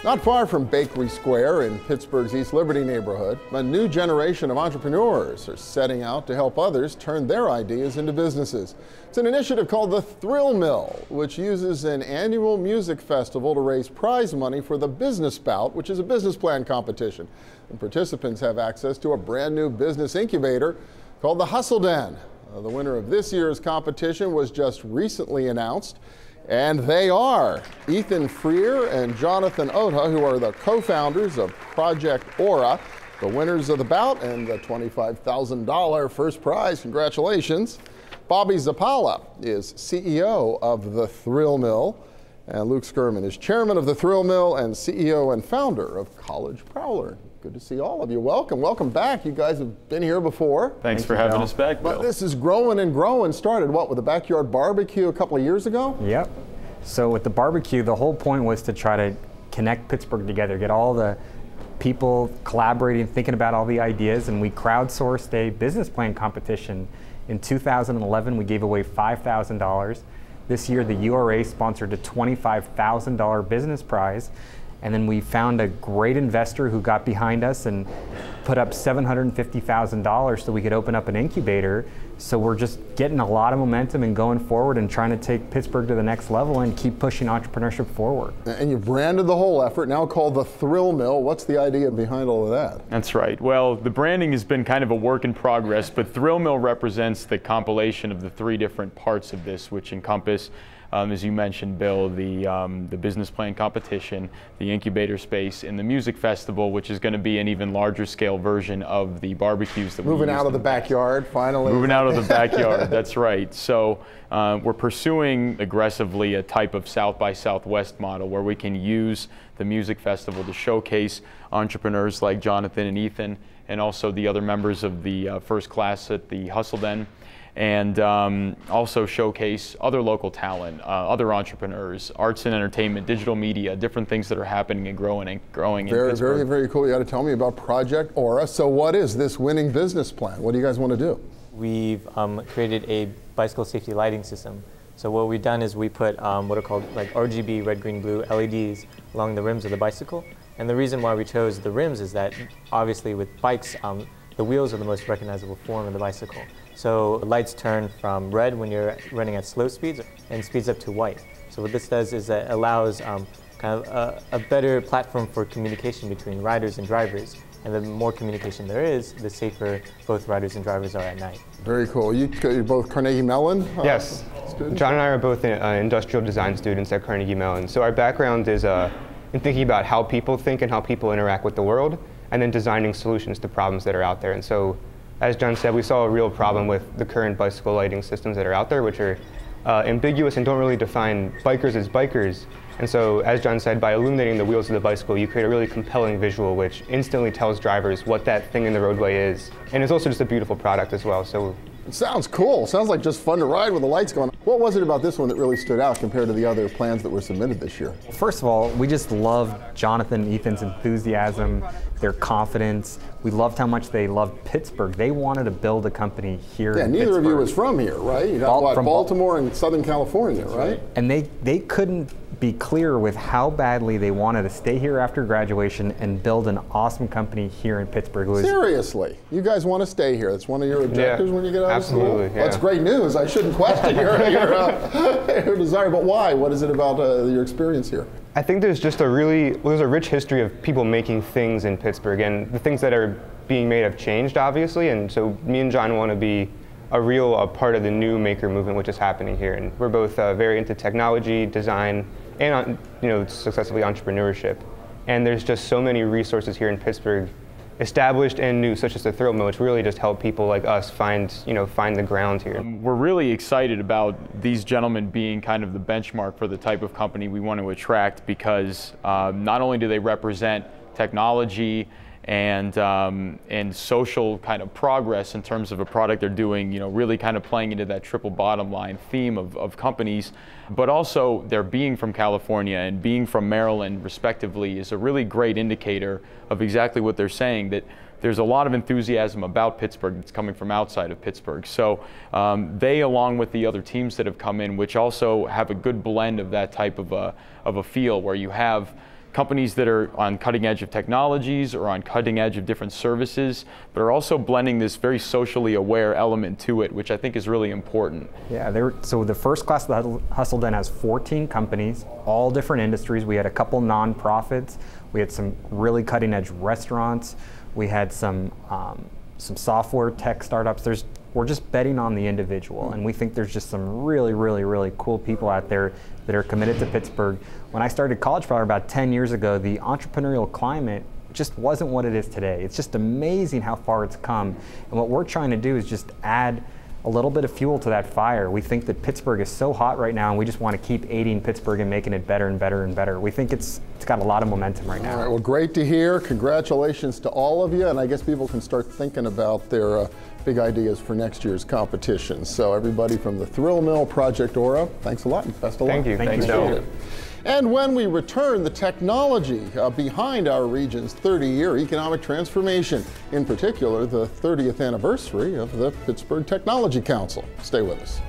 Not far from Bakery Square in Pittsburgh's East Liberty neighborhood, a new generation of entrepreneurs are setting out to help others turn their ideas into businesses. It's an initiative called the Thrill Mill, which uses an annual music festival to raise prize money for the Business Bout, which is a business plan competition. And participants have access to a brand new business incubator called the Hustle Den. The winner of this year's competition was just recently announced. And they are Ethan Frier and Jonathan Ota, who are the co-founders of Project Aura, the winners of the bout and the $25,000 first prize. Congratulations. Bobby Zappala is CEO of the Thrill Mill, and Luke Skurman is chairman of the Thrill Mill and CEO and founder of College Prowler. Good to see all of you. Welcome, welcome back. You guys have been here before. Thanks for having us back, Bill. But this is growing and growing. Started what, with a backyard barbecue a couple of years ago? Yep. So with the barbecue, the whole point was to try to connect Pittsburgh together, get all the people collaborating, thinking about all the ideas, and we crowdsourced a business plan competition. In 2011, we gave away $5,000. This year, the URA sponsored a $25,000 business prize. And then we found a great investor who got behind us and put up $750,000 so we could open up an incubator. So we're just getting a lot of momentum and going forward and trying to take Pittsburgh to the next level and keep pushing entrepreneurship forward. And you branded the whole effort, now called the Thrill Mill. What's the idea behind all of that? That's right. Well, the branding has been kind of a work in progress, but Thrill Mill represents the compilation of the three different parts of this, which encompass as you mentioned, Bill, the business plan competition, the incubator space, and the music festival, which is going to be an even larger scale version of the barbecues that we're moving out of the backyard, finally. Moving out of the backyard, that's right. So we're pursuing aggressively a type of South by Southwest model where we can use the music festival to showcase entrepreneurs like Jonathan and Ethan, and also the other members of the first class at the Hustle Den, and also showcase other local talent, other entrepreneurs, arts and entertainment, digital media, different things that are happening and growing in Pittsburgh. Very, very cool. You got to tell me about Project Aura. So what is this winning business plan? What do you guys want to do? We've created a bicycle safety lighting system. So what we've done is we put what are called like RGB, red, green, blue LEDs along the rims of the bicycle. And the reason why we chose the rims is that obviously with bikes, the wheels are the most recognizable form of the bicycle. So the lights turn from red when you're running at slow speeds and speeds up to white. So what this does is it allows kind of a better platform for communication between riders and drivers. And the more communication there is, the safer both riders and drivers are at night. Very cool. You're both Carnegie Mellon? Yes. John and I are both industrial design students at Carnegie Mellon. So our background is in thinking about how people think and how people interact with the world, and then designing solutions to problems that are out there. And so, as John said, we saw a real problem with the current bicycle lighting systems that are out there, which are ambiguous and don't really define bikers as bikers. And so, as John said, by illuminating the wheels of the bicycle, you create a really compelling visual which instantly tells drivers what that thing in the roadway is. And it's also just a beautiful product as well. So it sounds cool. Sounds like just fun to ride with the lights going on. What was it about this one that really stood out compared to the other plans that were submitted this year? First of all, we just loved Jonathan and Ethan's enthusiasm, their confidence. We loved how much they loved Pittsburgh. They wanted to build a company here in Pittsburgh. Neither of you was from here, right? You got from Baltimore and Southern California, right? And they couldn't be clear with how badly they wanted to stay here after graduation and build an awesome company here in Pittsburgh. Seriously, you guys want to stay here? That's one of your objectives when you get out of school? Absolutely, yeah. That's great news. I shouldn't question your desire, but why? What is it about your experience here? I think there's just there's a rich history of people making things in Pittsburgh, and the things that are being made have changed, obviously, and so me and John want to be a part of the new maker movement which is happening here, and we're both very into technology, design, and successfully entrepreneurship. And there's just so many resources here in Pittsburgh, established and new, such as the Thrill Mill, which really just help people like us find the ground here. We're really excited about these gentlemen being kind of the benchmark for the type of company we want to attract, because not only do they represent technology and social kind of progress in terms of a product they're doing, really kind of playing into that triple bottom line theme of companies, but also their being from California and being from Maryland respectively is a really great indicator of exactly what they're saying, that there's a lot of enthusiasm about Pittsburgh that's coming from outside of Pittsburgh. So they, along with the other teams that have come in, which also have a good blend of that type of a feel, where you have companies that are on cutting edge of technologies or on cutting edge of different services, but are also blending this very socially aware element to it, which I think is really important. Yeah, so the first class of the Hustle Den has 14 companies, all different industries. We had a couple nonprofits. We had some really cutting edge restaurants. We had some software tech startups. We're just betting on the individual, and we think there's just some really, really, really cool people out there that are committed to Pittsburgh. When I started college probably about 10 years ago, the entrepreneurial climate just wasn't what it is today. It's just amazing how far it's come, and what we're trying to do is just add a little bit of fuel to that fire. We think that Pittsburgh is so hot right now, and we just want to keep aiding Pittsburgh and making it better and better and better. We think it's got a lot of momentum right now. All right, well, great to hear. Congratulations to all of you, and I guess people can start thinking about their big ideas for next year's competition. So everybody from the Thrill Mill, Project Aura, thanks a lot and best of luck. Thank you. Thank you. And when we return, the technology behind our region's 30-year economic transformation, in particular the 30th anniversary of the Pittsburgh Technology Council. Stay with us.